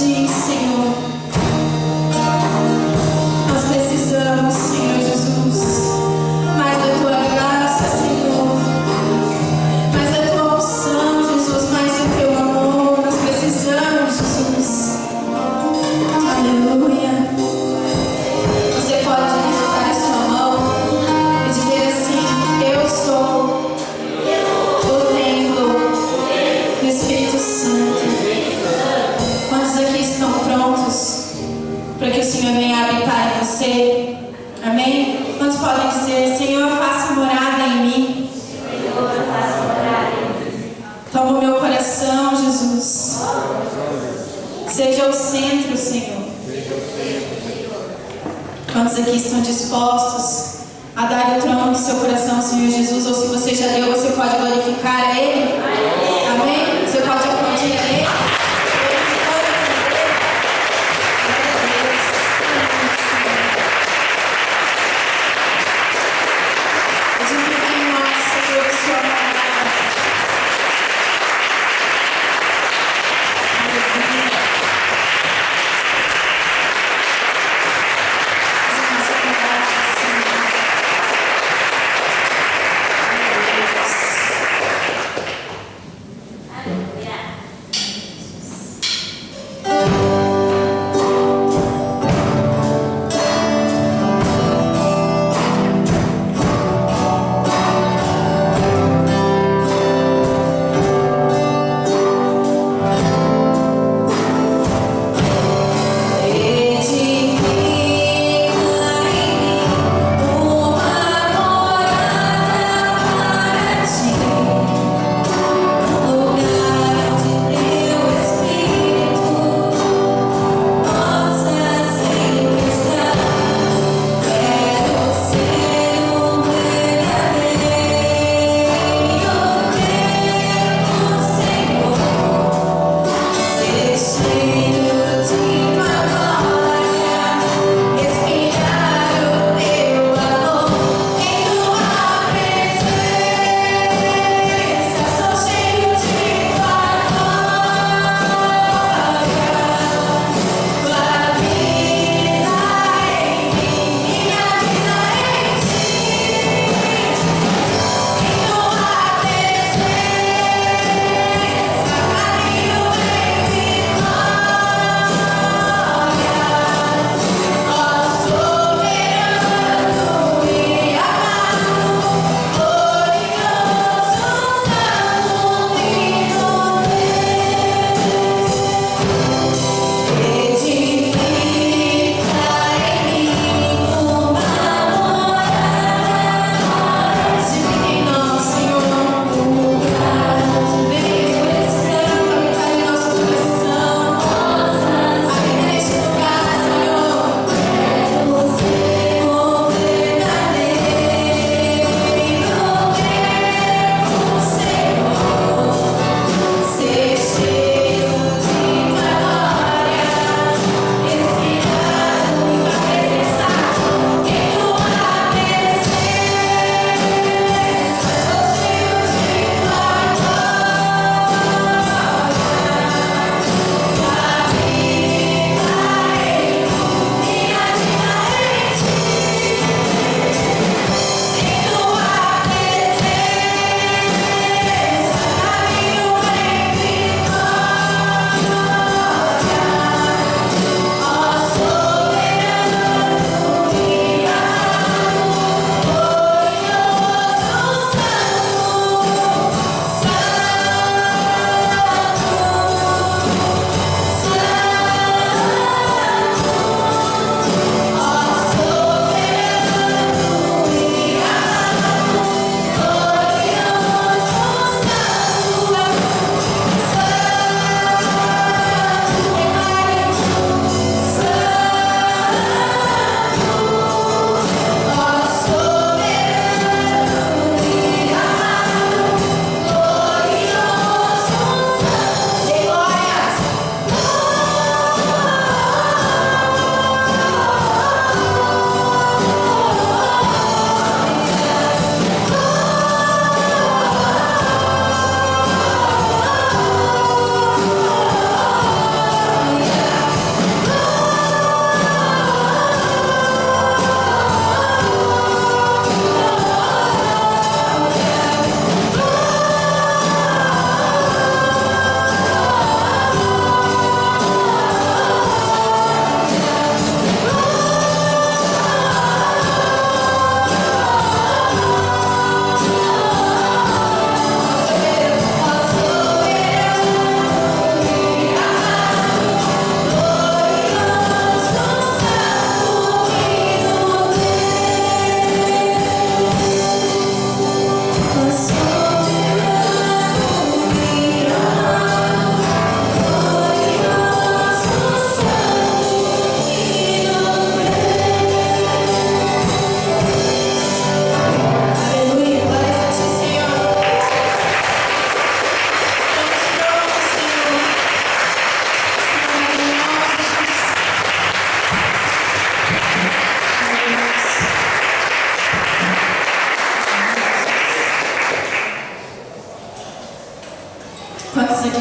Ti, Senhor. Nós precisamos, Senhor Jesus, mais da Tua graça, Senhor, mais da Tua unção, Jesus, mais do Teu amor. Nós precisamos, Jesus. Aleluia. Você pode levantar a sua mão e dizer assim: eu sou o templo do Espírito Santo. Quantos aqui estão prontos para que o Senhor venha habitar em você? Amém? Quantos podem dizer: Senhor, faça morada em mim? Toma o meu coração, Jesus. Seja o centro, Senhor. Quantos aqui estão dispostos a dar o trono do seu coração ao Senhor Jesus? Ou se você já deu, você pode glorificar a Ele? Amém? Você pode aplaudir a Ele?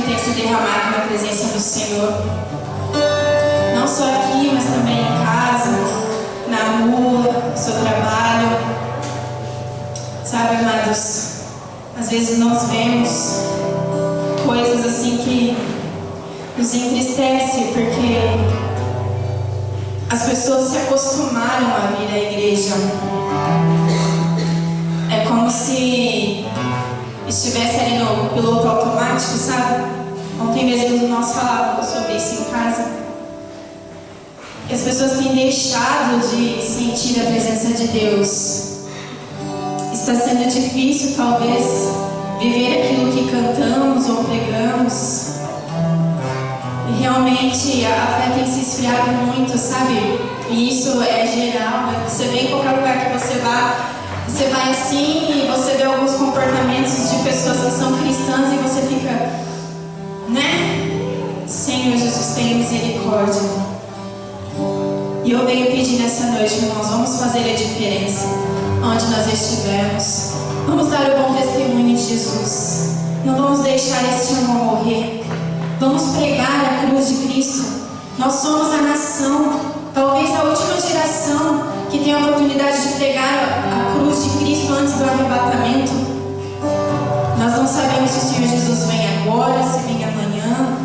que tem se derramado na presença do Senhor. Não só aqui, mas também em casa, na rua, no seu trabalho. Sabe, amados, às vezes nós vemos coisas assim que nos entristece, porque as pessoas se acostumaram a vir à igreja. É como se estivesse ali no piloto automático, sabe? Ontem mesmo nós falávamos sobre isso em casa. E as pessoas têm deixado de sentir a presença de Deus. Está sendo difícil, talvez, viver aquilo que cantamos ou pregamos. E realmente a fé tem se esfriado muito, sabe? E isso é geral. Você vem em qualquer lugar que você vai assim e você vê alguns comportamentos de pessoas que são cristãs e você fica, né? Senhor Jesus, tenha misericórdia. E eu venho pedir nessa noite, irmãos, vamos fazer a diferença onde nós estivermos. Vamos dar o bom testemunho de Jesus. Não vamos deixar este irmão morrer. Vamos pregar a cruz de Cristo. Nós somos a nação, talvez a última geração que tem a oportunidade de pregar a cruz de Cristo antes do arrebatamento. Nós não sabemos se o Senhor Jesus vem agora, se vem amanhã.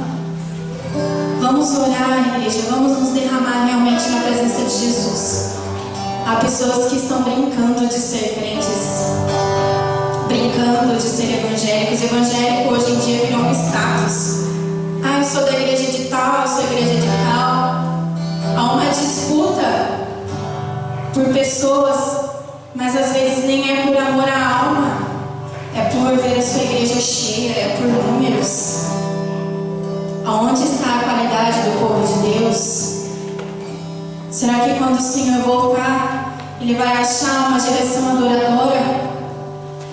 Vamos orar, igreja, vamos nos derramar realmente na presença de Jesus. Há pessoas que estão brincando de ser crentes, brincando de ser evangélicos. Evangélico hoje em dia virou um status. Ah, eu sou da igreja de tal, eu sou da igreja de tal. Há uma disputa por pessoas, mas às vezes nem é por amor à alma, é por ver a sua igreja cheia, é por números. Aonde está a qualidade do povo de Deus? Será que quando o Senhor voltar, Ele vai achar uma geração adoradora?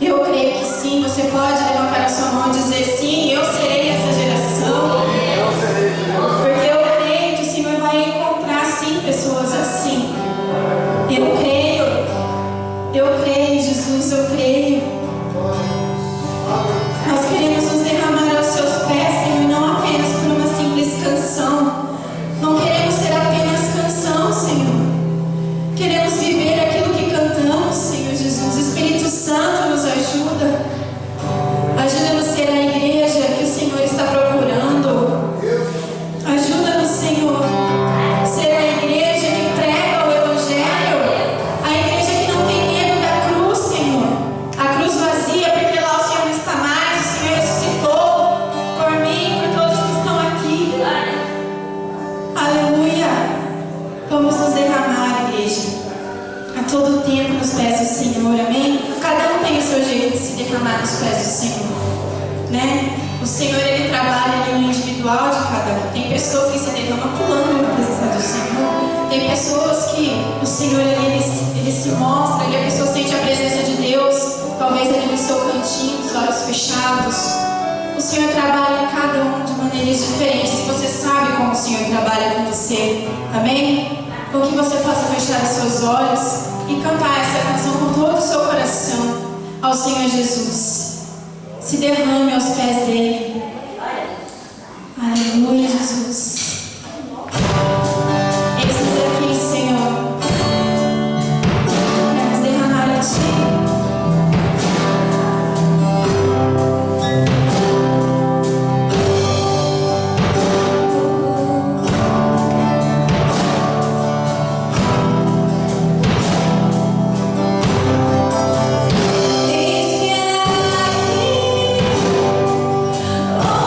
Eu creio que sim. Você pode levantar a sua mão e dizer: sim, eu serei essa geração. Porque eu creio que o Senhor vai encontrar sim pessoas assim. Eu creio, Jesus, eu creio. Nós queremos nos derramar aos seus pés, Senhor, não apenas por uma simples canção. Não queremos ser apenas canção, Senhor. Queremos viver aquilo que cantamos, Senhor Jesus. Espírito Santo, nos ajuda. Ajuda-nos a ser a igreja que o Senhor está procurando. Ajuda-nos, Senhor, a ser a igreja que prega o Evangelho. A igreja que não tem medo da cruz, Senhor. A cruz vazia, porque lá o Senhor não está mais. O Senhor ressuscitou por mim, por todos que estão aqui. Aleluia. Vamos nos derramar, igreja, a todo tempo nos pés do Senhor, amém? Cada um tem o seu jeito de se derramar nos pés do Senhor, né? O Senhor, Ele trabalha ali no individual de cada um. Tem pessoas que se derramam pulando na presença do Senhor. Tem pessoas que o Senhor, ele se mostra, e a pessoa sente a presença de Deus, talvez ali no seu cantinho, os olhos fechados. O Senhor trabalha em cada um de maneiras diferentes. Você sabe como o Senhor trabalha com você, amém? Então que você possa fechar os seus olhos e cantar essa canção com todo o seu coração ao Senhor Jesus. Se derrame aos pés dele. Aleluia, Jesus. Eis-nos aqui, Senhor, para nos derramar a Ti. Oh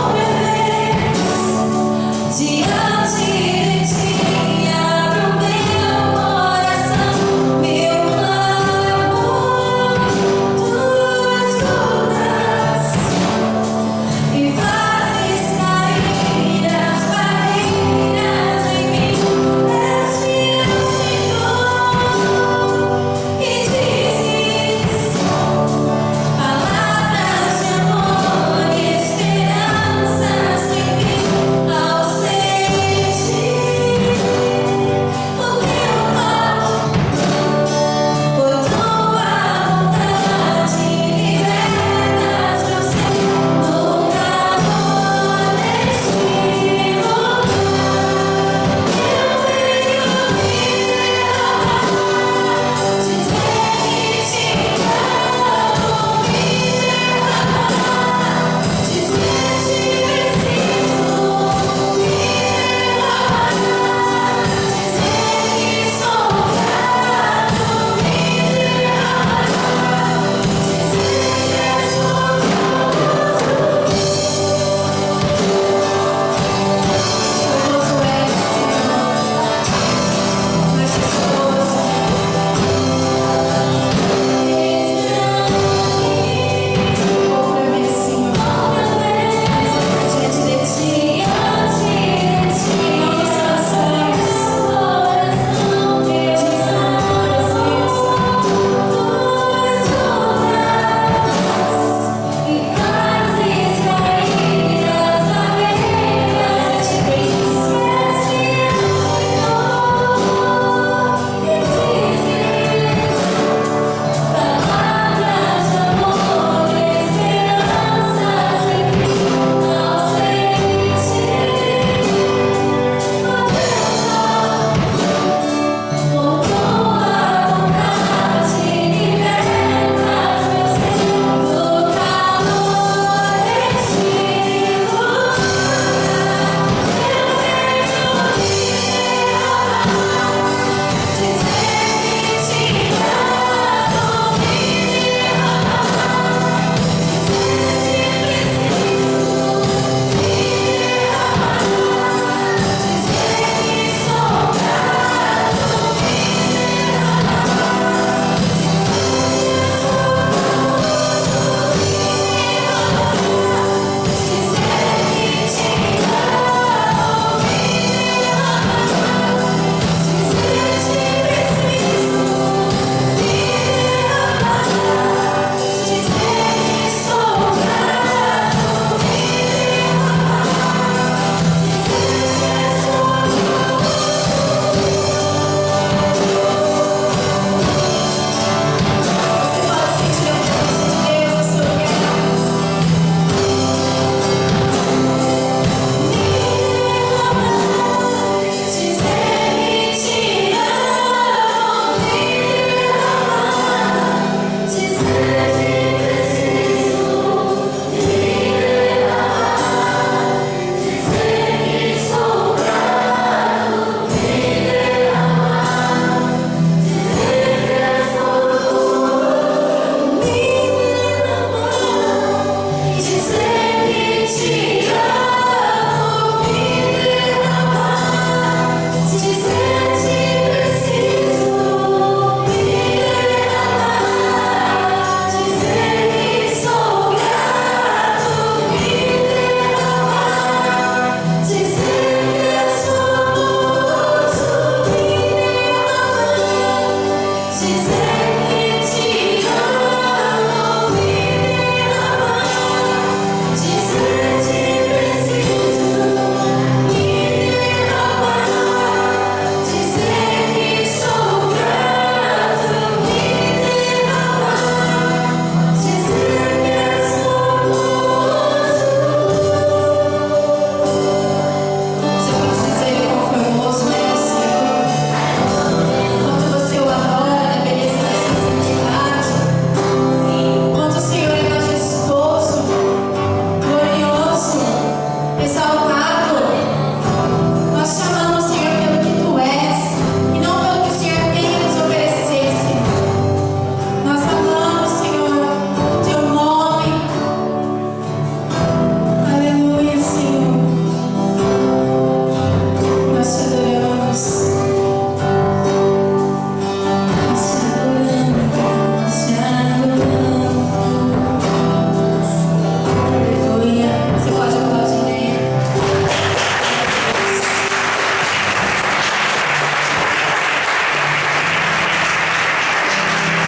exaltar